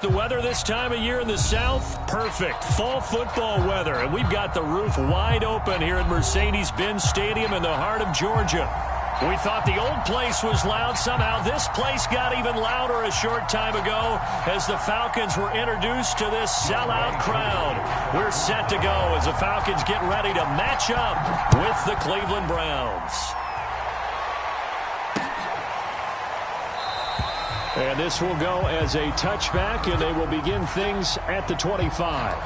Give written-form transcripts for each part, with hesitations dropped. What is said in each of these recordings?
The weather this time of year in the South, perfect. Fall football weather. And we've got the roof wide open here at Mercedes-Benz Stadium in the heart of Georgia. We thought the old place was loud. Somehow this place got even louder a short time ago as the Falcons were introduced to this sellout crowd. We're set to go as the Falcons get ready to match up with the Cleveland Browns. And this will go as a touchback, and they will begin things at the 25.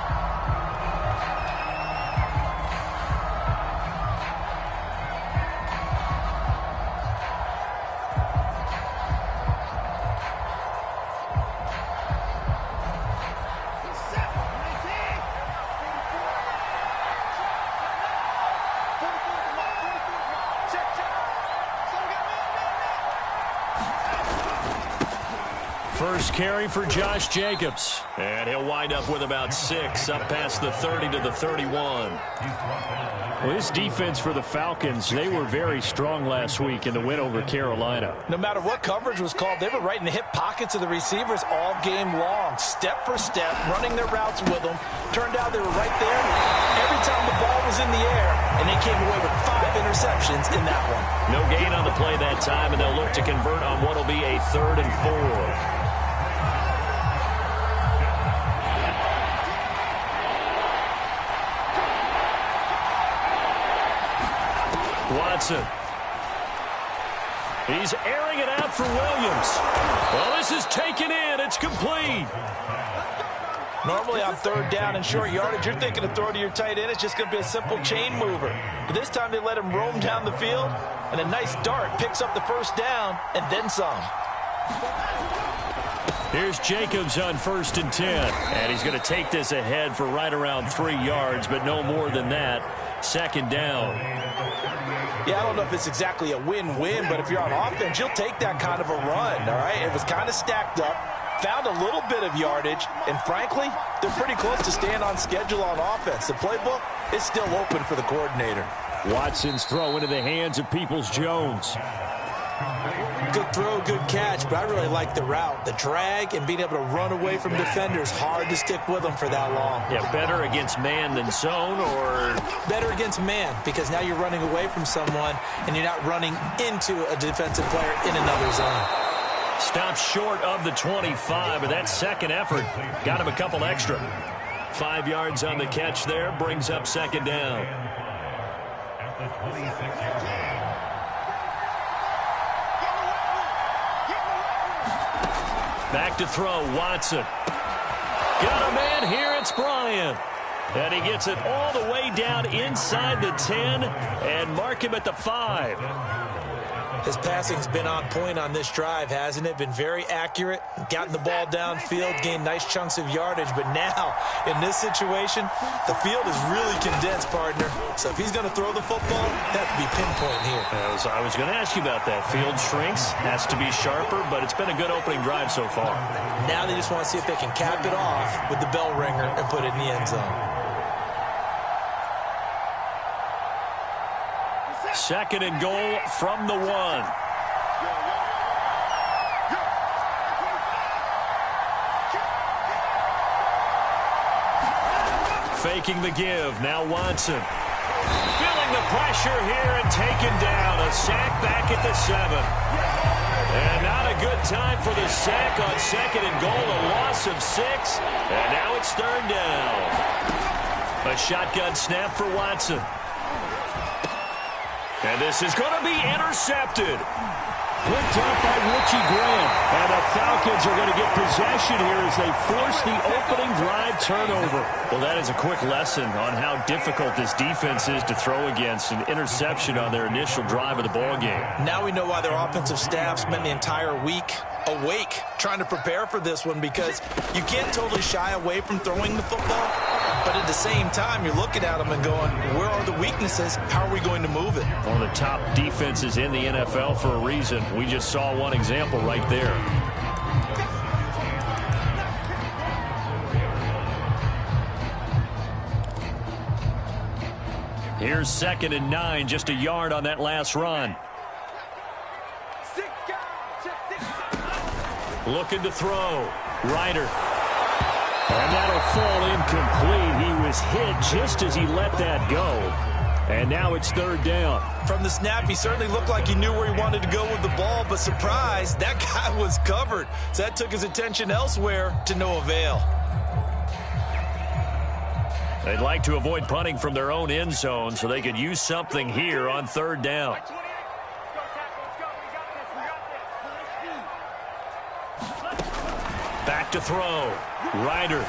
First carry for Josh Jacobs. And he'll wind up with about 6, up past the 30 to the 31. Well, this defense for the Falcons, they were very strong last week in the win over Carolina. No matter what coverage was called, they were right in the hip pockets of the receivers all game long. Step for step, running their routes with them. Turned out they were right there every time the ball was in the air, and they came away with 5 interceptions in that one. No gain on the play that time, and they'll look to convert on what will be a 3rd and 4. Watson. He's airing it out for Williams. Well, this is taken in. It's complete. Normally on 3rd down and short yardage, you're thinking of throw to your tight end. It's just going to be a simple chain mover. But this time they let him roam down the field, and a nice dart picks up the 1st down and then some. Here's Jacobs on 1st and 10. And he's going to take this ahead for right around 3 yards, but no more than that. 2nd down. Yeah, I don't know if it's exactly a win-win, but if you're on offense, you'll take that kind of a run, all right? It was kind of stacked up, found a little bit of yardage, and frankly, they're pretty close to staying on schedule on offense. The playbook is still open for the coordinator. Watson's throw into the hands of Peoples-Jones. Good throw, good catch, but I really like the route. The drag and being able to run away from defenders, hard to stick with them for that long. Yeah, better against man than zone, or? Better against man, because now you're running away from someone and you're not running into a defensive player in another zone. Stopped short of the 25, but that second effort got him a couple extra. 5 yards on the catch there, brings up 2nd down. Back to throw, Watson. Got a man here, it's Bryant. And he gets it all the way down inside the 10 and mark him at the 5. His passing's been on point on this drive, hasn't it? Been very accurate, gotten the ball downfield, gained nice chunks of yardage. But now, in this situation, the field is really condensed, partner. So if he's going to throw the football, that to be pinpoint here. I was going to ask you about that. Field shrinks, has to be sharper, but it's been a good opening drive so far. Now they just want to see if they can cap it off with the bell ringer and put it in the end zone. 2nd and goal from the 1. Faking the give. Now Watson. Feeling the pressure here and taken down. A sack back at the 7. And not a good time for the sack on 2nd and goal. A loss of 6. And now it's 3rd down. A shotgun snap for Watson. And this is going to be intercepted. Picked up by Richie Graham. And the Falcons are going to get possession here as they force the opening drive turnover. Well, that is a quick lesson on how difficult this defense is to throw against. An interception on their initial drive of the ballgame. Now we know why their offensive staff spent the entire week awake trying to prepare for this one, because you can't totally shy away from throwing the football. But at the same time, you're looking at them and going, where are the weaknesses? How are we going to move it? One of the top defenses in the NFL for a reason. We just saw one example right there. Here's 2nd and 9, just a yard on that last run. Looking to throw. Ryder And that'll fall incomplete. He was hit just as he let that go. And now it's third down. From the snap, he certainly looked like he knew where he wanted to go with the ball, but surprise, that guy was covered. So that took his attention elsewhere to no avail. They'd like to avoid punting from their own end zone so they could use something here on third down. Back to throw. Ryder.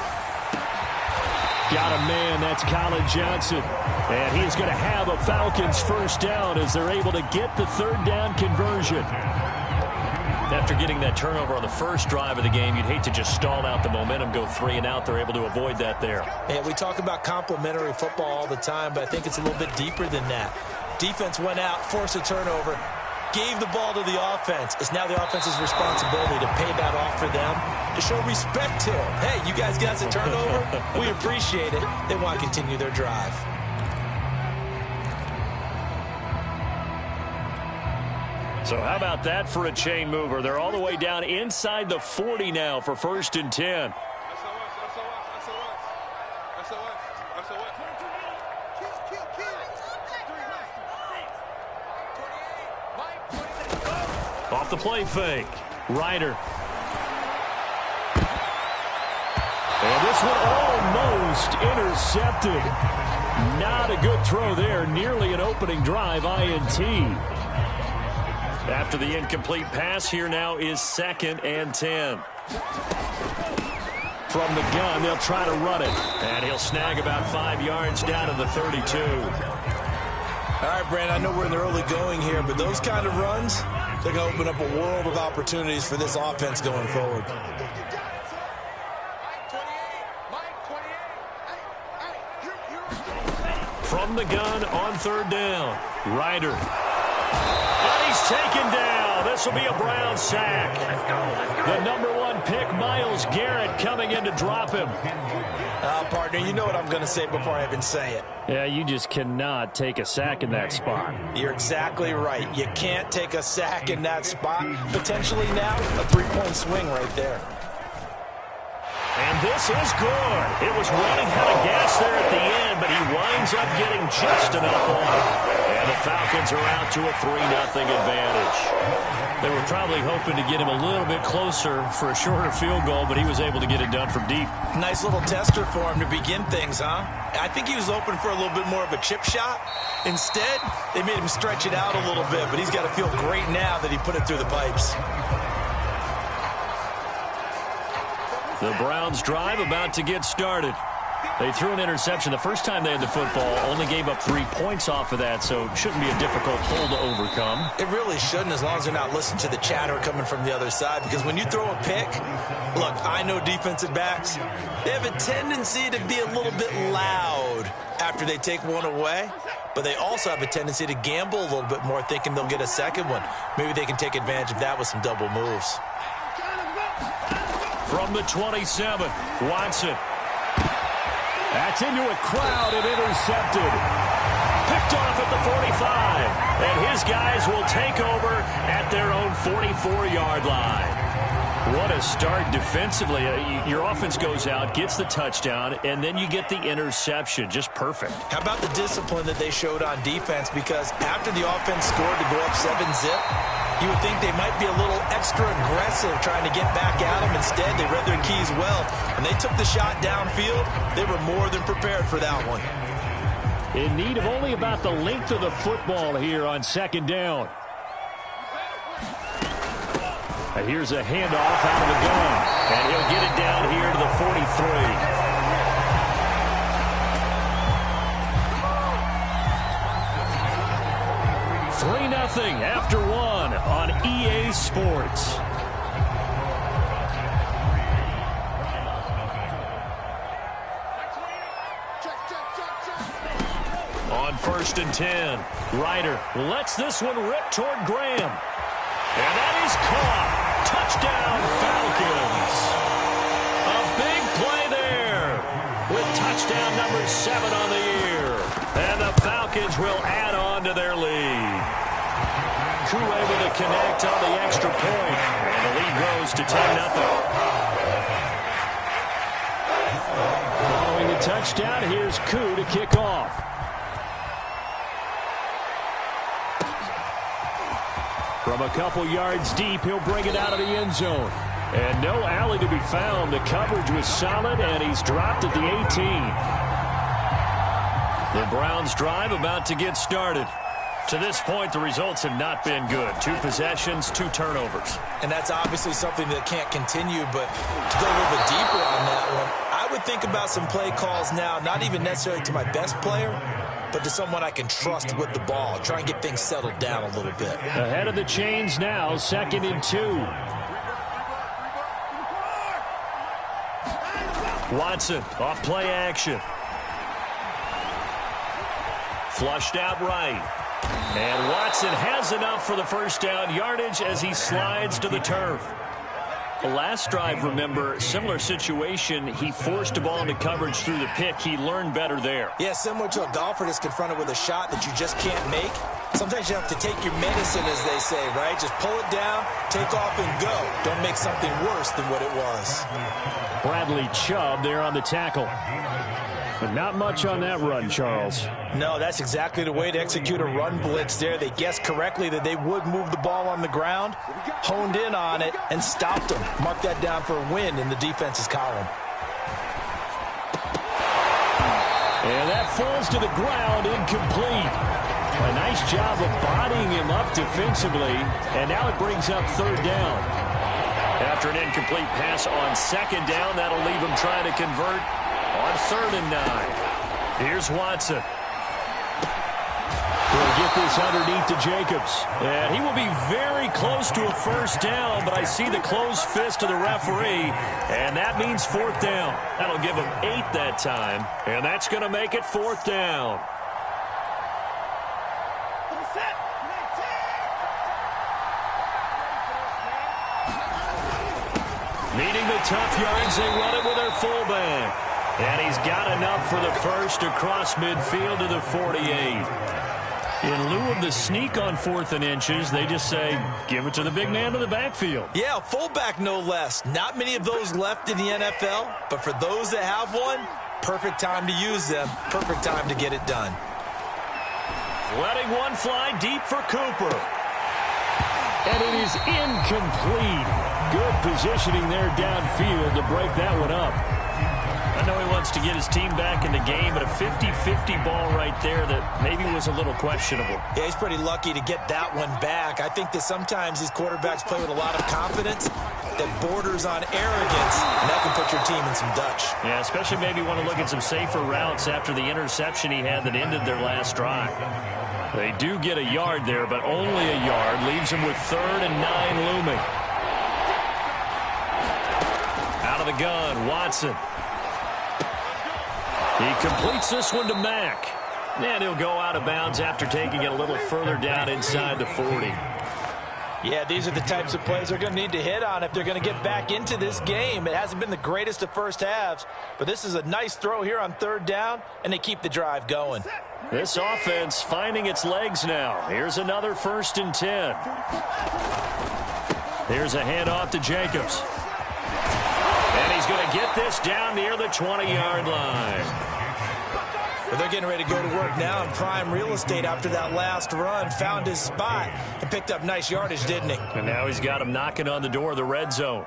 Got a man. That's Colin Johnson. And he's going to have a Falcons first down as they're able to get the third down conversion. After getting that turnover on the first drive of the game, you'd hate to just stall out the momentum, go 3 and out. They're able to avoid that there. Yeah, we talk about complementary football all the time, but I think it's a little bit deeper than that. Defense went out, forced a turnover, gave the ball to the offense. It's now the offense's responsibility to pay that off for them, to show respect to them. Hey, you guys got a turnover? We appreciate it. They want to continue their drive. So how about that for a chain mover? They're all the way down inside the 40 now for 1st and 10. Off the play fake. Ryder. And this one almost intercepted. Not a good throw there. Nearly an opening drive INT. After the incomplete pass, here now is 2nd and 10. From the gun, they'll try to run it. And he'll snag about 5 yards down to the 32. All right, Brand, I know we're in the early going here, but those kind of runs, they're going to open up a world of opportunities for this offense going forward. From the gun on 3rd down. Ryder. And he's taken down. This will be a Brown sack. The #1 pick, Myles Garrett, coming in to drop him. Partner, you know what I'm going to say before I even say it. Yeah, you just cannot take a sack in that spot. You're exactly right. You can't take a sack in that spot. Potentially now, a 3-point swing right there. And this is good. It was running out of gas there at the end, but he winds up getting just enough on it. And the Falcons are out to a 3-0 advantage. They were probably hoping to get him a little bit closer for a shorter field goal, but he was able to get it done from deep. Nice little tester for him to begin things, huh? I think he was open for a little bit more of a chip shot. Instead, they made him stretch it out a little bit, but he's got to feel great now that he put it through the pipes. The Browns drive about to get started. They threw an interception the first time they had the football, only gave up 3 points off of that, so it shouldn't be a difficult hole to overcome. It really shouldn't, as long as they're not listening to the chatter coming from the other side, because when you throw a pick, look, I know defensive backs, they have a tendency to be a little bit loud after they take one away, but they also have a tendency to gamble a little bit more, thinking they'll get a second one. Maybe they can take advantage of that with some double moves. From the 27, Watson. That's into a crowd and intercepted. Picked off at the 45. And his guys will take over at their own 44-yard line. What a start defensively. Your offense goes out, gets the touchdown, and then you get the interception. Just perfect. How about the discipline that they showed on defense? Because after the offense scored to go up 7-zip, you would think they might be a little extra aggressive trying to get back at them. Instead, they read their keys well. When they took the shot downfield, they were more than prepared for that one. In need of only about the length of the football here on 2nd down. And here's a handoff out of the gun. And he'll get it down here to the 43. 3-0 after 1 on EA Sports. On 1st and 10, Ryder lets this one rip toward Graham. And that is caught. Touchdown, Falcons. A big play there with touchdown number 7 on the year. And the Falcons will add on to their lead. Crew able to connect on the extra point. And the lead grows to 10-0. touchdown. Here's Koo to kick off. From a couple yards deep, he'll bring it out of the end zone. And no alley to be found. The coverage was solid, and he's dropped at the 18. The Browns' drive about to get started. To this point, the results have not been good. 2 possessions, 2 turnovers. And that's obviously something that can't continue, but to go a little bit deeper on that one, I would think about some play calls now, not even necessarily to my best player, but to someone I can trust with the ball. Try and get things settled down a little bit. Ahead of the chains now, 2nd and 2. Watson off play action. Flushed out right. And Watson has enough for the first down yardage as he slides to the turf. The last drive, remember, similar situation. He forced a ball into coverage through the pick. He learned better there. Yeah, similar to a golfer that's confronted with a shot that you just can't make. Sometimes you have to take your medicine, as they say, right? Just pull it down, take off, and go. Don't make something worse than what it was. Bradley Chubb there on the tackle. But not much on that run, Charles. No, that's exactly the way to execute a run blitz there. They guessed correctly that they would move the ball on the ground, honed in on it, and stopped them. Mark that down for a win in the defense's column. And that falls to the ground, incomplete. A nice job of bodying him up defensively, and now it brings up 3rd down. After an incomplete pass on 2nd down, that'll leave him trying to convert on 3rd and 9. Here's Watson. He'll get this underneath to Jacobs. And he will be very close to a first down, but I see the closed fist of the referee, and that means 4th down. That'll give him 8 that time, and that's going to make it 4th down. Needing the tough yards, they run it with their fullback. And he's got enough for the first across midfield to the 48. In lieu of the sneak on 4th and inches, they just say, give it to the big man to the backfield. Yeah, fullback no less. Not many of those left in the NFL, but for those that have one, perfect time to use them. Perfect time to get it done. Letting one fly deep for Cooper. And it is incomplete. Good positioning there downfield to break that one up. I know he wants to get his team back in the game, but a 50-50 ball right there that maybe was a little questionable. Yeah, he's pretty lucky to get that one back. I think that sometimes these quarterbacks play with a lot of confidence that borders on arrogance, and that can put your team in some Dutch. Yeah, especially maybe want to look at some safer routes after the interception he had that ended their last drive. They do get a yard there, but only a yard. Leaves them with 3rd and 9 looming. Out of the gun, Watson. He completes this one to Mack. And he'll go out of bounds after taking it a little further down inside the 40. Yeah, these are the types of plays they're going to need to hit on if they're going to get back into this game. It hasn't been the greatest of first halves, but this is a nice throw here on 3rd down, and they keep the drive going. This offense finding its legs now. Here's another 1st and 10. Here's a handoff to Jacobs. And he's going to get this down near the 20-yard line. Well, they're getting ready to go to work now in prime real estate after that last run. Found his spot and picked up nice yardage, didn't he? And now he's got him knocking on the door of the red zone.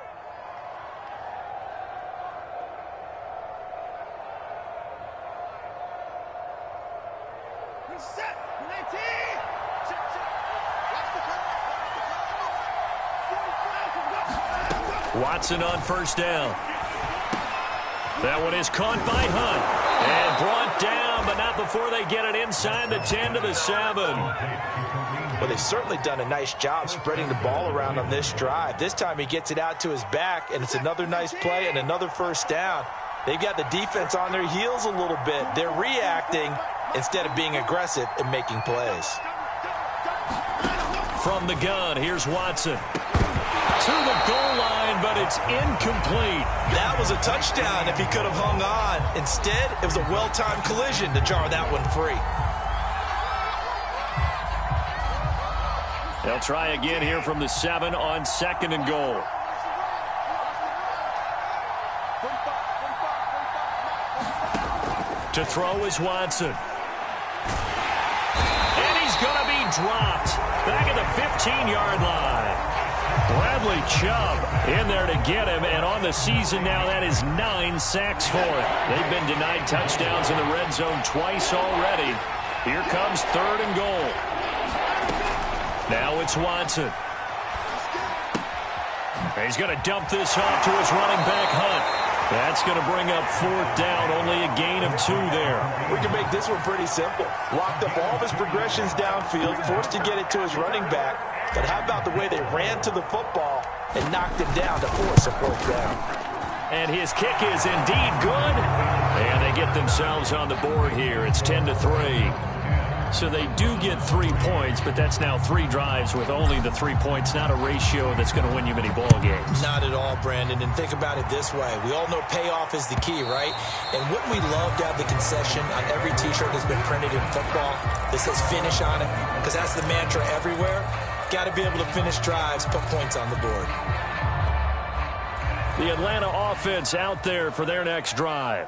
Watson on 1st down. That one is caught by Hunt and brought down, but not before they get it inside the 10 to the 7. Well, they've certainly done a nice job spreading the ball around on this drive. This time he gets it out to his back, and it's another nice play and another 1st down. They've got the defense on their heels a little bit. They're reacting instead of being aggressive and making plays. From the gun, here's Watson. To the goal line, but it's incomplete. That was a touchdown if he could have hung on. Instead, it was a well-timed collision to jar that one free. They'll try again here from the 7 on 2nd and goal. To throw is Watson. And he's going to be dropped back at the 15-yard line. Bradley Chubb in there to get him, and on the season now, that is 9 sacks for him. They've been denied touchdowns in the red zone twice already. Here comes 3rd and goal. Now it's Watson. He's going to dump this off to his running back, Hunt. That's going to bring up 4th down, only a gain of 2 there. We can make this one pretty simple. Locked up all of his progressions downfield, forced to get it to his running back. But how about the way they ran to the football and knocked him down to force a 4th down? And his kick is indeed good. And they get themselves on the board here. It's 10-3. So they do get 3 points, but that's now 3 drives with only the 3 points, not a ratio that's going to win you many ball games. Not at all, Brandon. And think about it this way. We all know payoff is the key, right? And wouldn't we love to have the concession on every T-shirt that's been printed in football that says finish on it? Because that's the mantra everywhere. Got to be able to finish drives, put points on the board. The Atlanta offense out there for their next drive.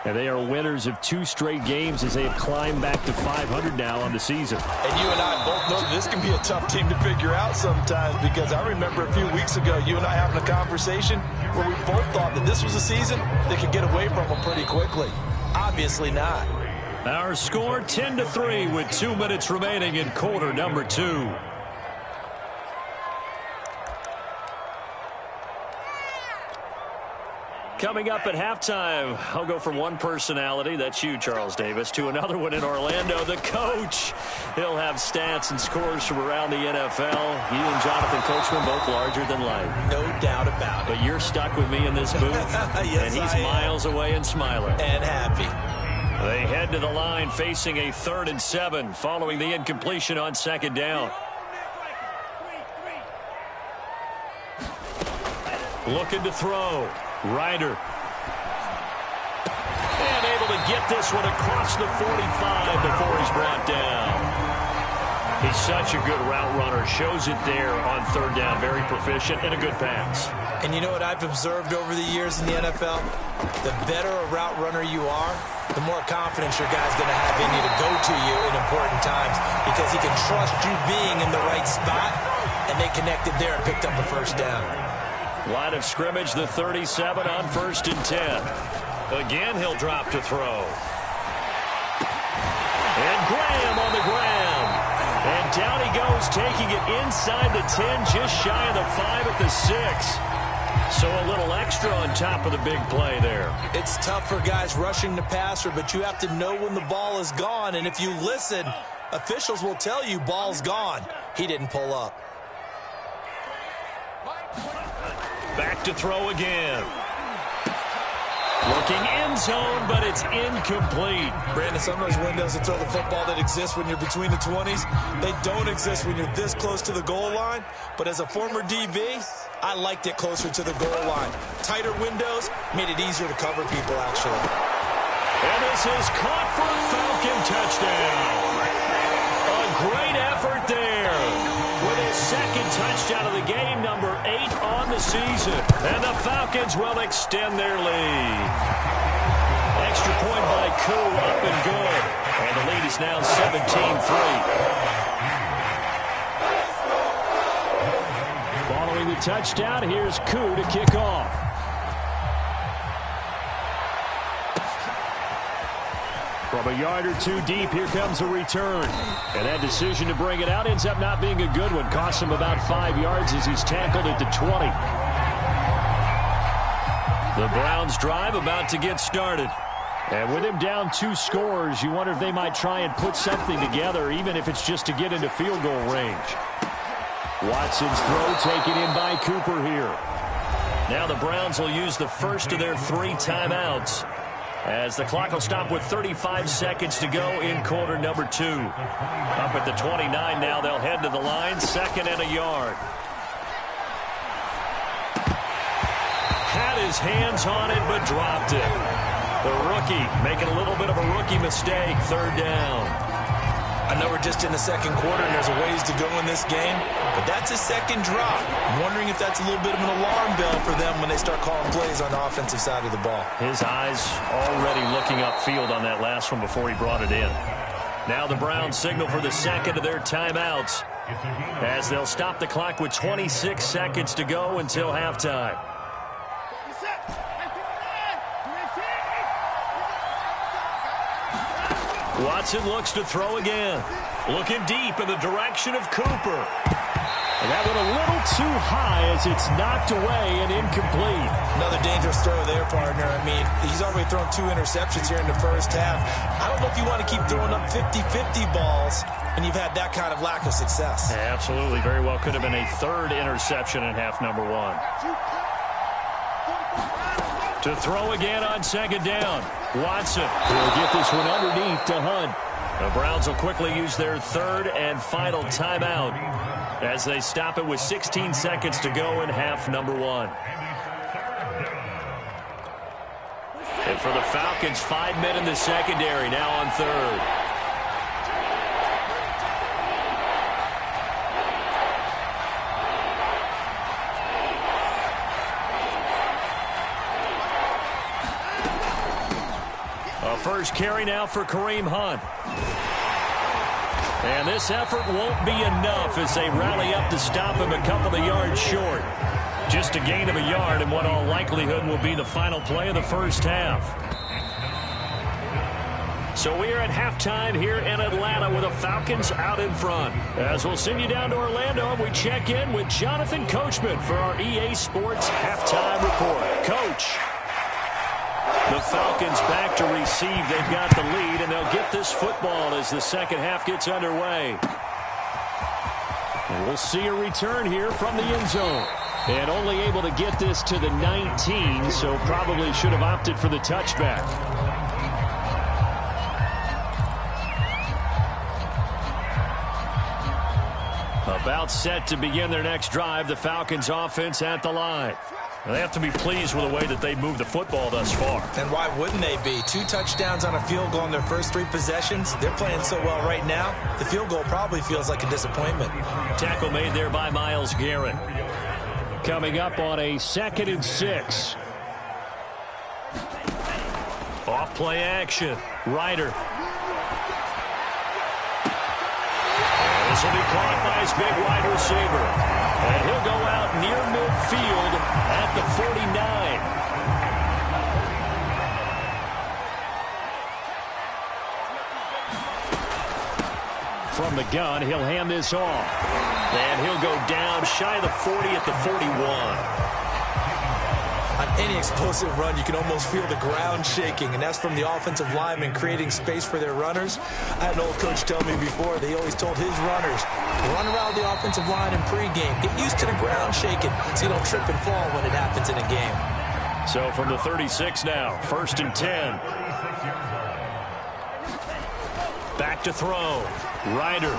And they are winners of 2 straight games as they have climbed back to 500 now on the season. And you and I both know that this can be a tough team to figure out sometimes, because I remember a few weeks ago you and I having a conversation where we both thought that this was a season that could get away from them pretty quickly. Obviously not. Our score 10-3 with 2 minutes remaining in quarter number 2. Coming up at halftime, I'll go from one personality, that's you, Charles Davis, to another one in Orlando, the coach. He'll have stats and scores from around the NFL. You and Jonathan Coachman both larger than life. No doubt about it. But you're stuck with me in this booth, yes, and he's miles away and smiling. And happy. They head to the line facing a 3rd and 7 following the incompletion on 2nd down. Looking to throw. Ryder. And able to get this one across the 45 before he's brought down. He's such a good route runner. Shows it there on 3rd down. Very proficient and a good pass. And you know what I've observed over the years in the NFL? The better a route runner you are, the more confidence your guy's going to have in you to go to you in important times, because he can trust you being in the right spot, and they connected there and picked up a 1st down. Line of scrimmage, the 37 on 1st and 10. Again, he'll drop to throw. And Graham on the ground. And down he goes, taking it inside the 10, just shy of the 5 at the 6. So a little extra on top of the big play there. It's tough for guys rushing the passer, but you have to know when the ball is gone. And if you listen, officials will tell you ball's gone. He didn't pull up. Back to throw again. Looking end zone, but it's incomplete. Brandon, some of those windows to throw the football that exist when you're between the 20s, they don't exist when you're this close to the goal line. But as a former DB, I liked it closer to the goal line. Tighter windows made it easier to cover people, actually. And this is caught for a Falcon touchdown. A great effort there. With his 2nd touchdown of the game, number 8 on the season. And the Falcons will extend their lead. Extra point by Koo, up and good. And the lead is now 17-3. Following the touchdown, here's Koo to kick off. From a yard or 2 deep, here comes a return. And that decision to bring it out ends up not being a good one. Costs him about 5 yards as he's tackled at the 20. The Browns drive about to get started. And with him down 2 scores, you wonder if they might try and put something together, even if it's just to get into field goal range. Watson's throw taken in by Cooper here. Now the Browns will use the first of their 3 timeouts, as the clock will stop with 35 seconds to go in quarter number 2. Up at the 29 now, they'll head to the line, 2nd and a yard. Had his hands on it, but dropped it. The rookie making a little bit of a rookie mistake, 3rd down. I know we're just in the second quarter and there's a ways to go in this game, but that's a second drop. I'm wondering if that's a little bit of an alarm bell for them when they start calling plays on the offensive side of the ball. His eyes already looking upfield on that last one before he brought it in. Now the Browns signal for the second of their timeouts as they'll stop the clock with 26 seconds to go until halftime. Watson looks to throw again. Looking deep in the direction of Cooper. And that went a little too high as it's knocked away and incomplete. Another dangerous throw there, partner. I mean, he's already thrown 2 interceptions here in the first half. I don't know if you want to keep throwing up 50-50 balls and you've had that kind of lack of success. Yeah, absolutely. Very well could have been a third interception in half number 1. To throw again on second down. Watson will get this one underneath to Hunt. The Browns will quickly use their third and final timeout as they stop it with 16 seconds to go in half number 1. And for the Falcons, 5 men in the secondary, now on third. A first carry now for Kareem Hunt. And this effort won't be enough as they rally up to stop him a couple of yards short. Just a gain of a yard in what all likelihood will be the final play of the first half. So we are at halftime here in Atlanta with the Falcons out in front. As we'll send you down to Orlando and we check in with Jonathan Coachman for our EA Sports halftime report. Coach. The Falcons back to receive. They've got the lead, and they'll get this football as the second half gets underway. And we'll see a return here from the end zone. And only able to get this to the 19, so probably should have opted for the touchback. About set to begin their next drive, the Falcons offense at the line. They have to be pleased with the way that they moved the football thus far. And why wouldn't they be? 2 touchdowns on a field goal in their first 3 possessions. They're playing so well right now, the field goal probably feels like a disappointment. Tackle made there by Myles Garrett. Coming up on a 2nd and 6. Off play action. Ryder. And this will be caught by his big wide receiver. And he'll go out near midfield at the 49. From the gun, he'll hand this off. And he'll go down shy of the 40 at the 41. On any explosive run, you can almost feel the ground shaking, and that's from the offensive linemen creating space for their runners. I had an old coach tell me before, they always told his runners, run around the offensive line in pregame. Get used to the ground shaking so you don't trip and fall when it happens in a game. So from the 36 now, 1st and 10. Back to throw. Ryder.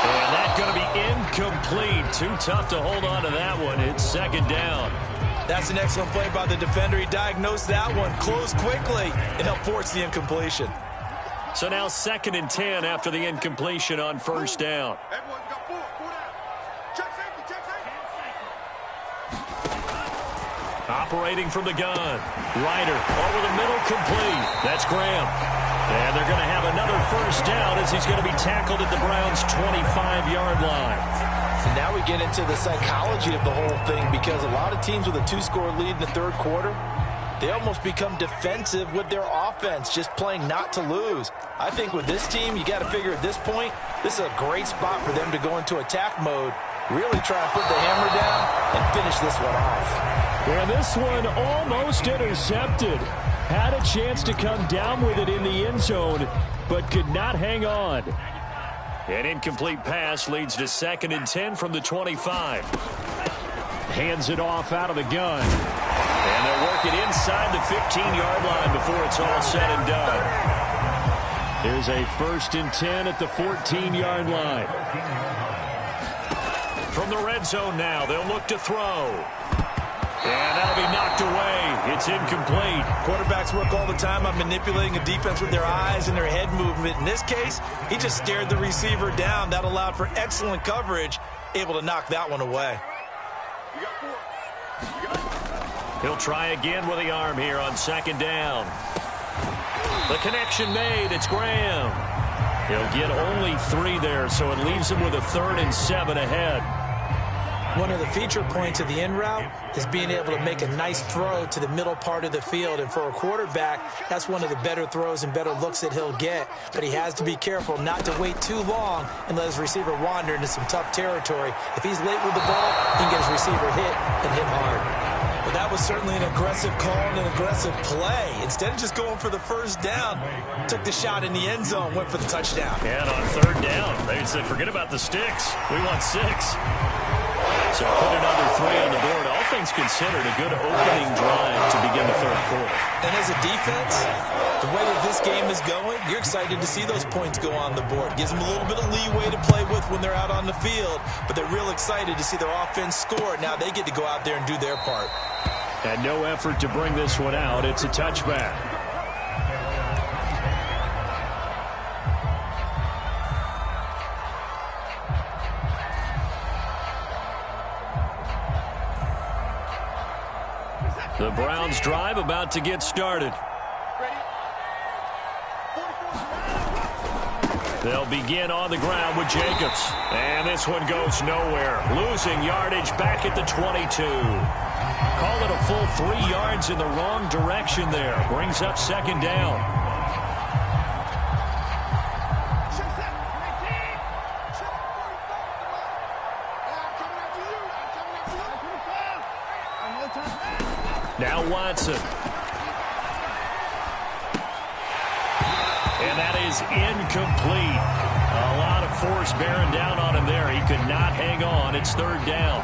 And that's going to be incomplete. Too tough to hold on to that one. It's 2nd down. That's an excellent play by the defender. He diagnosed that one, closed quickly, and helped force the incompletion. So now 2nd and 10 after the incompletion on 1st down. Operating from the gun. Ryder over the middle, complete. That's Graham. And they're going to have another 1st down as he's going to be tackled at the Browns' 25-yard line. And now we get into the psychology of the whole thing, because a lot of teams with a 2-score lead in the 3rd quarter, they almost become defensive with their offense, just playing not to lose. I think with this team, you got to figure at this point, this is a great spot for them to go into attack mode, really try and put the hammer down and finish this one off. And this one almost intercepted. Had a chance to come down with it in the end zone, but could not hang on. An incomplete pass leads to 2nd and 10 from the 25. Hands it off out of the gun. And they'll work it inside the 15-yard line before it's all said and done. Here's a 1st and 10 at the 14-yard line. From the red zone now, they'll look to throw. And that'll be knocked away. It's incomplete. Quarterbacks work all the time on manipulating a defense with their eyes and their head movement. In this case, he just stared the receiver down. That allowed for excellent coverage, able to knock that one away. He'll try again with the arm here on second down. The connection made. It's Graham. He'll get only 3 there, so it leaves him with a 3rd and 7 ahead. One of the feature points of the in route is being able to make a nice throw to the middle part of the field. And for a quarterback, that's one of the better throws and better looks that he'll get. But he has to be careful not to wait too long and let his receiver wander into some tough territory. If he's late with the ball, he can get his receiver hit and hit hard. But that was certainly an aggressive call and an aggressive play. Instead of just going for the first down, took the shot in the end zone, went for the touchdown. And on 3rd down, they said, forget about the sticks. We want 6. So put another 3 on the board. All things considered, a good opening drive to begin the 3rd quarter. And as a defense, the way that this game is going, you're excited to see those points go on the board. Gives them a little bit of leeway to play with when they're out on the field, but they're real excited to see their offense score. Now they get to go out there and do their part. And no effort to bring this one out. It's a touchback. The Browns drive about to get started. They'll begin on the ground with Jacobs. And this one goes nowhere. Losing yardage back at the 22. Call it a full 3 yards in the wrong direction there. Brings up 2nd down. Now Watson. And that is incomplete. A lot of force bearing down on him there. He could not hang on. It's 3rd down.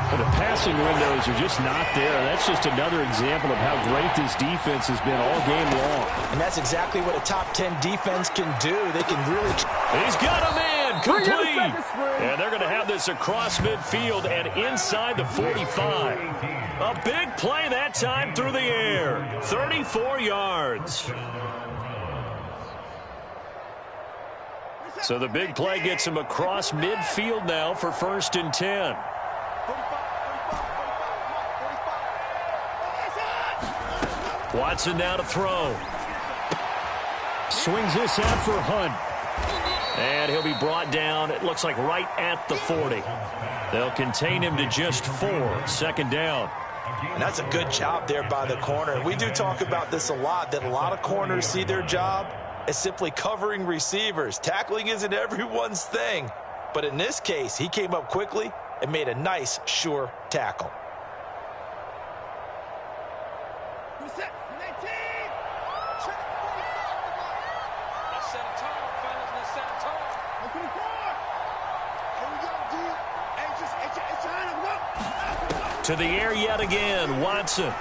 But the passing windows are just not there. That's just another example of how great this defense has been all game long. And that's exactly what a top 10 defense can do. They can really... He's got him in. Complete. And they're going to have this across midfield and inside the 45. A big play that time through the air. 34 yards. So the big play gets him across midfield now for 1st and 10. Watson now to throw. Swings this out for Hunt. And he'll be brought down, it looks like right at the 40. They'll contain him to just 4. 2nd down. And that's a good job there by the corner. We do talk about this a lot, that a lot of corners see their job as simply covering receivers. Tackling isn't everyone's thing. But in this case, he came up quickly and made a nice, sure tackle. To the air yet again, Watson.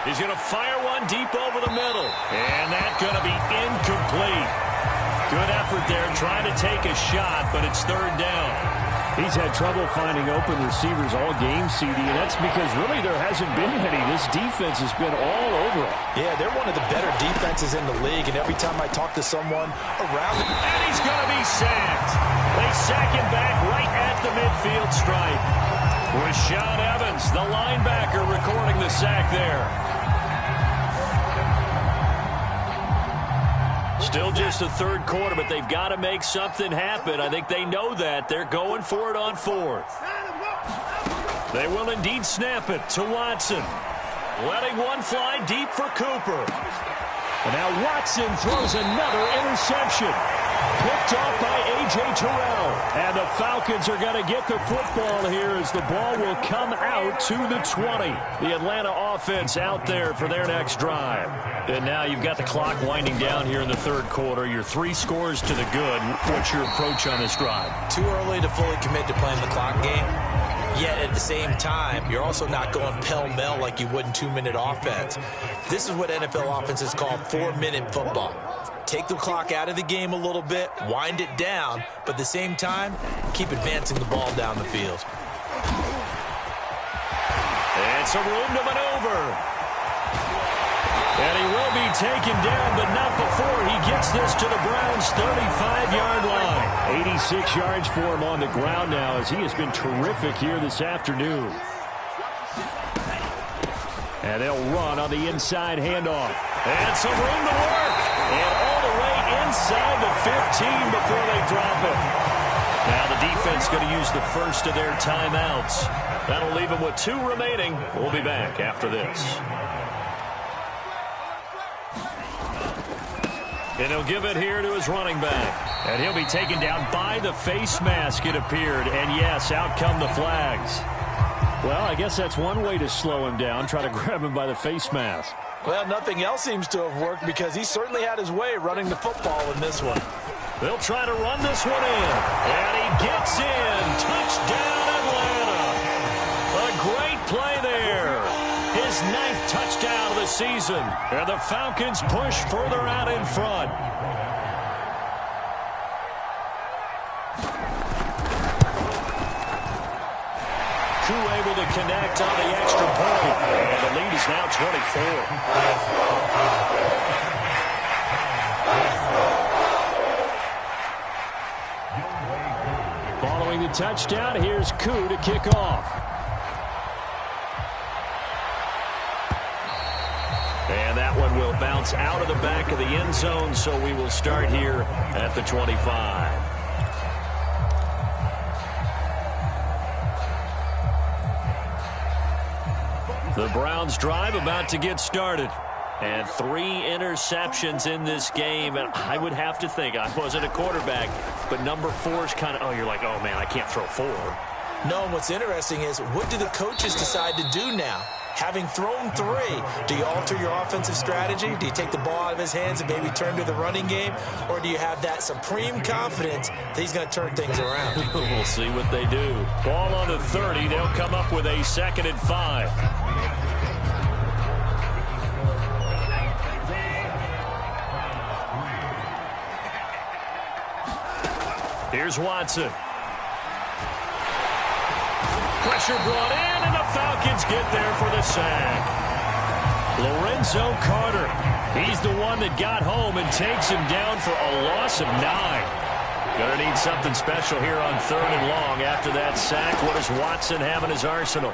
He's going to fire one deep over the middle. And that's going to be incomplete. Good effort there, trying to take a shot, but it's 3rd down. He's had trouble finding open receivers all game, CD, and that's because really there hasn't been any. This defense has been all over it. Yeah, they're one of the better defenses in the league, and every time I talk to someone around... And he's going to be sacked. They sack him back right at the midfield stripe. Rashaan Evans, the linebacker, recording the sack there. Still just the 3rd quarter, but they've got to make something happen. I think they know that. They're going for it on 4th. They will indeed snap it to Watson. Letting one fly deep for Cooper. And now Watson throws another interception. Picked off by A.J. Terrell. And the Falcons are going to get the football here as the ball will come out to the 20. The Atlanta offense out there for their next drive. And now you've got the clock winding down here in the 3rd quarter. Your 3 scores to the good. What's your approach on this drive? Too early to fully commit to playing the clock game. Yet at the same time, you're also not going pell-mell like you would in 2-minute offense. This is what NFL offenses call 4-minute football. Take the clock out of the game a little bit, wind it down, but at the same time, keep advancing the ball down the field. And some room to maneuver. And he will be taken down, but not before he gets this to the Browns' 35-yard line. 86 yards for him on the ground now, as he has been terrific here this afternoon. And they'll run on the inside handoff. And some room to work. And all the way inside the 15 before they drop it. Now the defense going to use the first of their timeouts. That'll leave them with 2 remaining. We'll be back after this. And he'll give it here to his running back. And he'll be taken down by the face mask, it appeared. And yes, out come the flags. Well, I guess that's one way to slow him down, try to grab him by the face mask. Well, nothing else seems to have worked because he certainly had his way running the football in this one. They'll try to run this one in. And he gets in. Touchdown, Atlanta. A great play there. His 9th touchdown of the season. And the Falcons push further out in front. Able to connect on the extra point. And the lead is now 24. Following the touchdown, here's Koo to kick off. And that one will bounce out of the back of the end zone, so we will start here at the 25. The Browns drive about to get started. And 3 interceptions in this game. And I would have to think, I wasn't a quarterback, but number 4 is kind of, oh, you're like, oh, man, I can't throw 4. No, and what's interesting is, what do the coaches decide to do now? Having thrown 3, do you alter your offensive strategy? Do you take the ball out of his hands and maybe turn to the running game? Or do you have that supreme confidence that he's going to turn things around? We'll see what they do. Ball on the 30. They'll come up with a 2nd and 5. Here's Watson. Pressure brought in, and the Falcons get there for the sack. Lorenzo Carter. He's the one that got home and takes him down for a loss of 9. Gonna need something special here on 3rd and long after that sack. What does Watson have in his arsenal?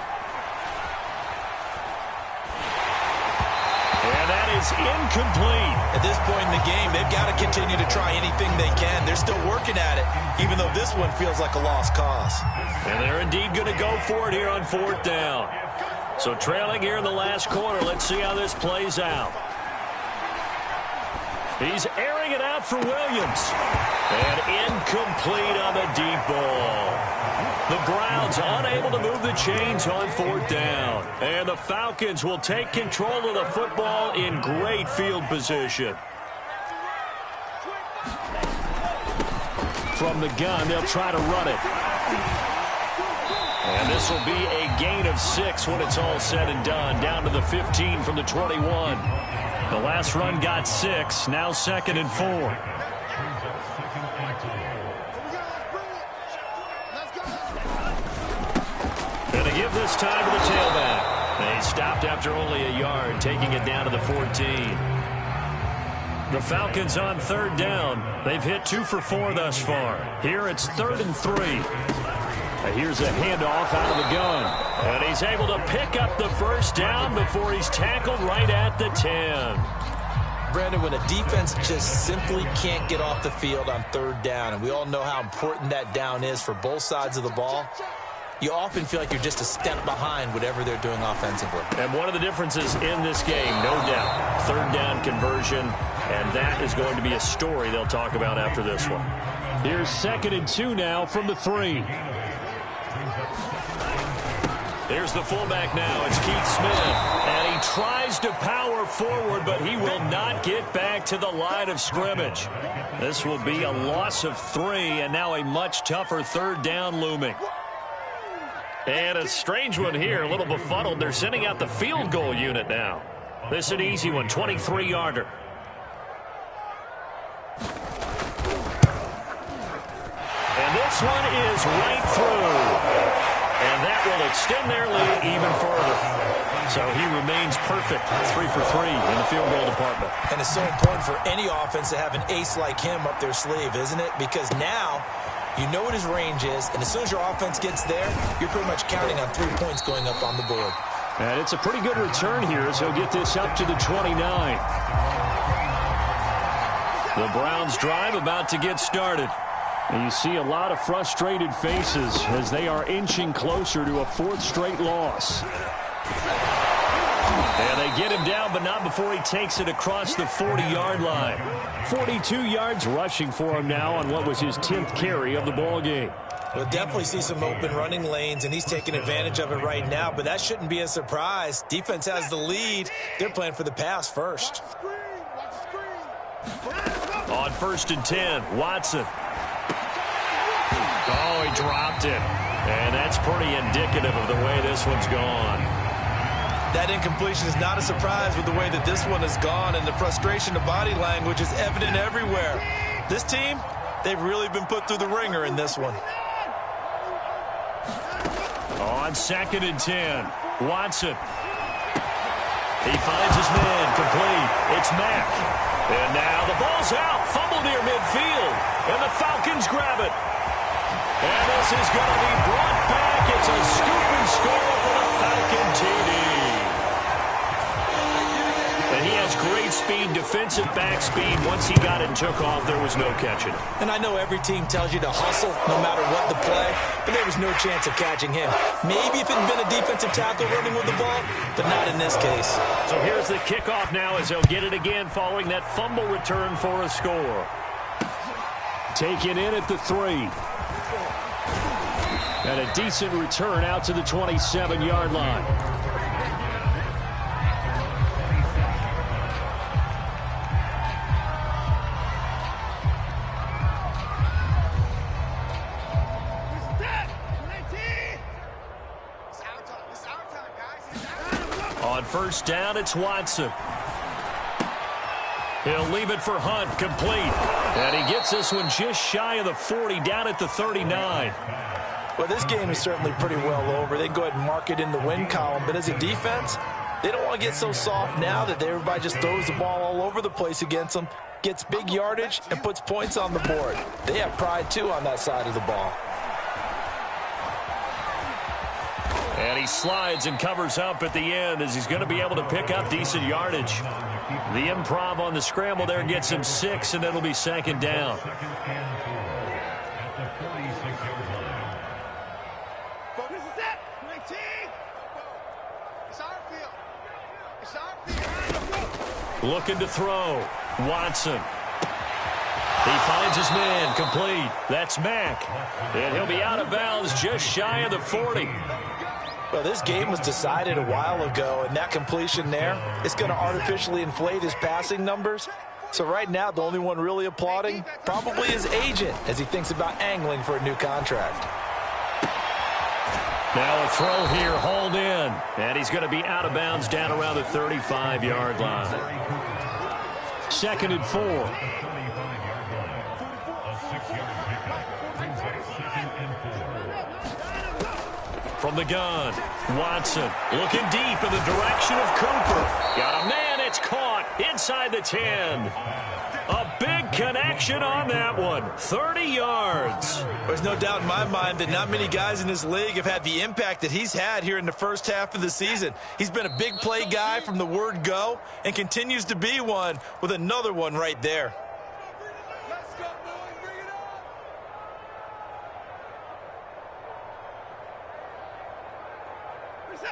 And that is incomplete. At this point in the game, they've got to continue to try anything they can. They're still working at it, even though this one feels like a lost cause. And they're indeed going to go for it here on 4th down. So trailing here in the last quarter. Let's see how this plays out. He's airing it out for Williams. And incomplete on the deep ball. The Browns unable to move the chains on 4th down. And the Falcons will take control of the football in great field position. From the gun, they'll try to run it. And this will be a gain of 6 when it's all said and done. Down to the 15 from the 21. The last run got 6. Now 2nd and 4. And they give this time to the tailback. They stopped after only a yard, taking it down to the 14. The Falcons on 3rd down. They've hit 2 for 4 thus far. Here it's 3rd and 3. Here's a handoff out of the gun. And he's able to pick up the 1st down before he's tackled right at the 10. Brandon, when a defense just simply can't get off the field on 3rd down, and we all know how important that down is for both sides of the ball, you often feel like you're just a step behind whatever they're doing offensively. And one of the differences in this game, no doubt, 3rd down conversion, and that is going to be a story they'll talk about after this one. Here's 2nd and 2 now from the 3. Here's the fullback now. It's Keith Smith. And he tries to power forward, but he will not get back to the line of scrimmage. This will be a loss of 3, and now a much tougher 3rd down looming. And a strange one here, a little befuddled. They're sending out the field goal unit now. This is an easy one, 23-yarder. And this one is right through. And that will extend their lead even further. So he remains perfect, 3 for 3 in the field goal department. And it's so important for any offense to have an ace like him up their sleeve, isn't it? Because now you know what his range is, and as soon as your offense gets there, you're pretty much counting on 3 points going up on the board. And it's a pretty good return here as he'll get this up to the 29. The Browns drive about to get started. And you see a lot of frustrated faces as they are inching closer to a 4th straight loss. And they get him down, but not before he takes it across the 40-yard line. 42 yards rushing for him now on what was his 10th carry of the ball game. We'll definitely see some open running lanes, and he's taking advantage of it right now, but that shouldn't be a surprise. Defense has the lead. They're playing for the pass first. On 1st and 10, Watson. Oh, he dropped it. And that's pretty indicative of the way this one's gone. That incompletion is not a surprise with the way that this one has gone, and the frustration of body language is evident everywhere. This team, they've really been put through the ringer in this one. On 2nd and 10, Watson. He finds his man complete. It's Mack. And now the ball's out. Fumble near midfield. And the Falcons grab it. And this is going to be brought back. It's a scoop and score for the Falcon TD. And he has great speed, defensive back speed. Once he got it and took off, there was no catching it. And I know every team tells you to hustle no matter what the play, but there was no chance of catching him. Maybe if it had been a defensive tackle running with the ball, but not in this case. So here's the kickoff now as they'll get it again following that fumble return for a score. Taken in at the 3. And a decent return out to the 27-yard line. On 1st down, it's Watson. He'll leave it for Hunt, complete. And he gets this one just shy of the 40, down at the 39. Well, this game is certainly pretty well over. They can go ahead and mark it in the win column. But as a defense, they don't want to get so soft now that everybody just throws the ball all over the place against them, gets big yardage, and puts points on the board. They have pride, too, on that side of the ball. And he slides and covers up at the end as he's going to be able to pick up decent yardage. The improv on the scramble there gets him 6, and it'll be 2nd down. Looking to throw. Watson. He finds his man complete. That's Mack. And he'll be out of bounds just shy of the 40. Well, this game was decided a while ago, and that completion there is going to artificially inflate his passing numbers. So right now, the only one really applauding probably his agent as he thinks about angling for a new contract. Now a throw here, hauled in. And he's going to be out of bounds down around the 35-yard line. 2nd and 4. From the gun, Watson looking deep in the direction of Cooper. Got a man, it's caught inside the 10. A big connection on that one, 30 yards. There's no doubt in my mind that not many guys in this league have had the impact that he's had here in the first half of the season. He's been a big play guy from the word go and continues to be one with another one right there.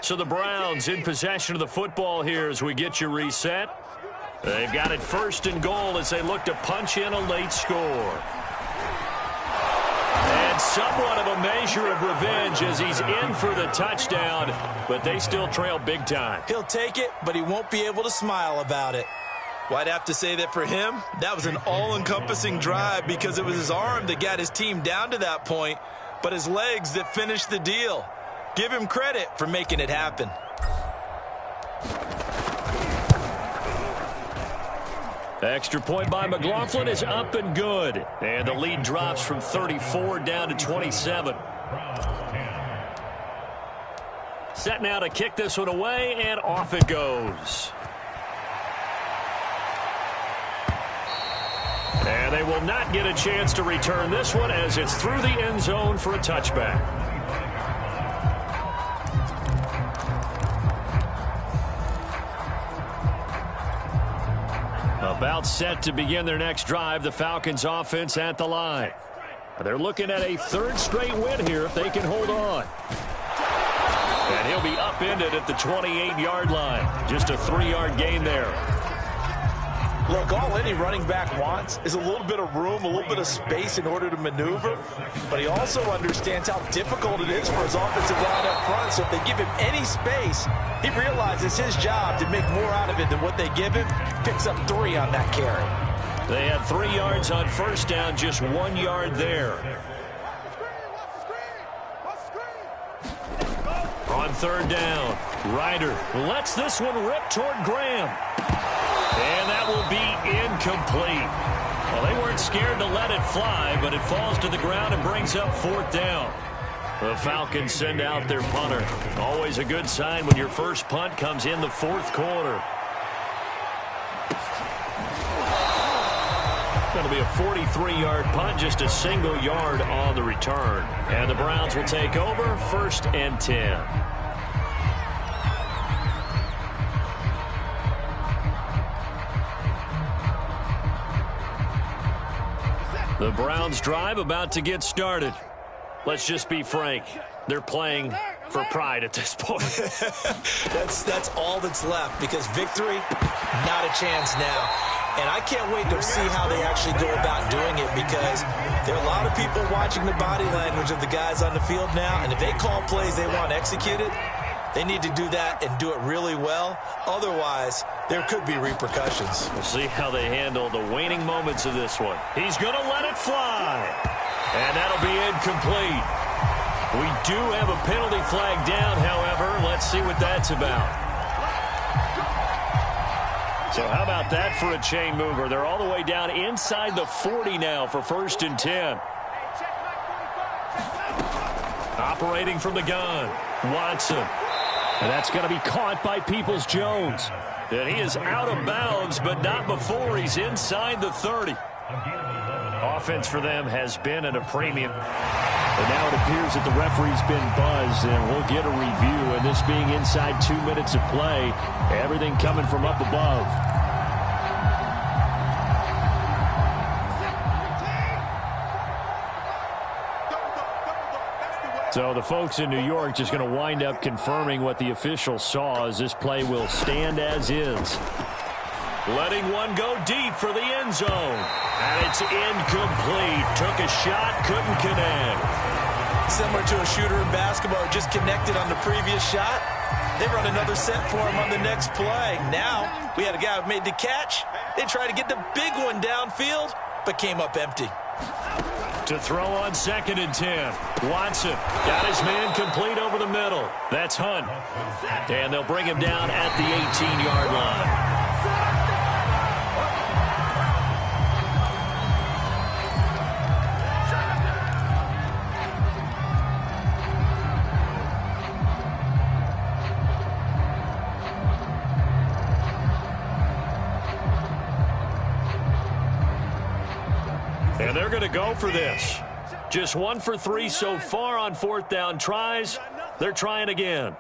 So the Browns in possession of the football here as we get you reset. They've got it 1st and goal as they look to punch in a late score. And somewhat of a measure of revenge as he's in for the touchdown, but they still trail big time. He'll take it, but he won't be able to smile about it. Well, I'd have to say that for him, that was an all-encompassing drive because it was his arm that got his team down to that point, but his legs that finished the deal. Give him credit for making it happen. Extra point by McLaughlin is up and good. And the lead drops from 34 down to 27. Set now to kick this one away, and off it goes. And they will not get a chance to return this one as it's through the end zone for a touchback. About set to begin their next drive, the Falcons offense at the line. They're looking at a third straight win here if they can hold on. And he'll be upended at the 28-yard line. Just a 3-yard gain there. Look, all any running back wants is a little bit of room, a little bit of space in order to maneuver. But he also understands how difficult it is for his offensive line up front. So if they give him any space, he realizes his job to make more out of it than what they give him. Picks up 3 on that carry. They had 3 yards on first down, just 1 yard there. On third down, Ryder lets this one rip toward Graham. And that will be incomplete. Well, they weren't scared to let it fly, but it falls to the ground and brings up 4th down. The Falcons send out their punter. Always a good sign when your first punt comes in the 4th quarter. Going to be a 43-yard punt, just a single yard on the return. And the Browns will take over, 1st and 10. The Browns drive about to get started. Let's just be frank. They're playing for pride at this point. That's all that's left, because victory, not a chance now. And I can't wait to see how they actually go about doing it, because there are a lot of people watching the body language of the guys on the field now, and if they call plays they want executed, they need to do that and do it really well. Otherwise, there could be repercussions. We'll see how they handle the waning moments of this one. He's going to let it fly. And that'll be incomplete. We do have a penalty flag down, however. Let's see what that's about. So how about that for a chain mover? They're all the way down inside the 40 now for 1st and 10. Operating from the gun, Watson. And that's going to be caught by Peoples-Jones. And he is out of bounds, but not before he's inside the 30. Offense for them has been at a premium. And now it appears that the referee's been buzzed, and we'll get a review. And this being inside 2 minutes of play, everything coming from up above. So the folks in New York just going to wind up confirming what the officials saw, as this play will stand as is. Letting one go deep for the end zone. And it's incomplete. Took a shot, couldn't connect. Similar to a shooter in basketball, just connected on the previous shot. They run another set for him on the next play. Now, we had a guy who made the catch. They tried to get the big one downfield, but came up empty. To throw on 2nd and 10. Watson got his man complete over the middle. That's Hunt. And they'll bring him down at the 18-yard line. And they're going to go for this. Just 1 for 3 so far on 4th down tries. They're trying again.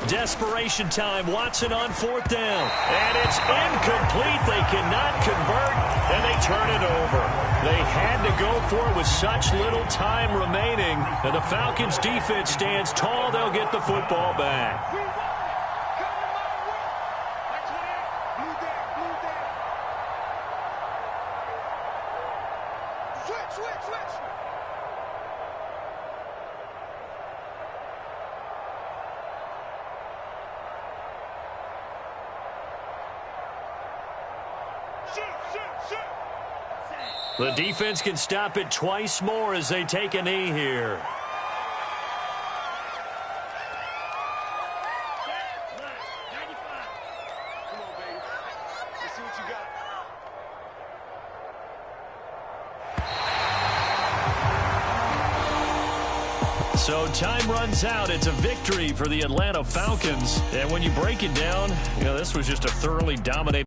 Desperation time. Watson on 4th down. And it's incomplete. They cannot convert, and they turn it over. They had to go for it with such little time remaining. And the Falcons defense stands tall. They'll get the football back. The defense can stop it twice more as they take a knee here. So time runs out. It's a victory for the Atlanta Falcons. And when you break it down, this was just a thoroughly dominating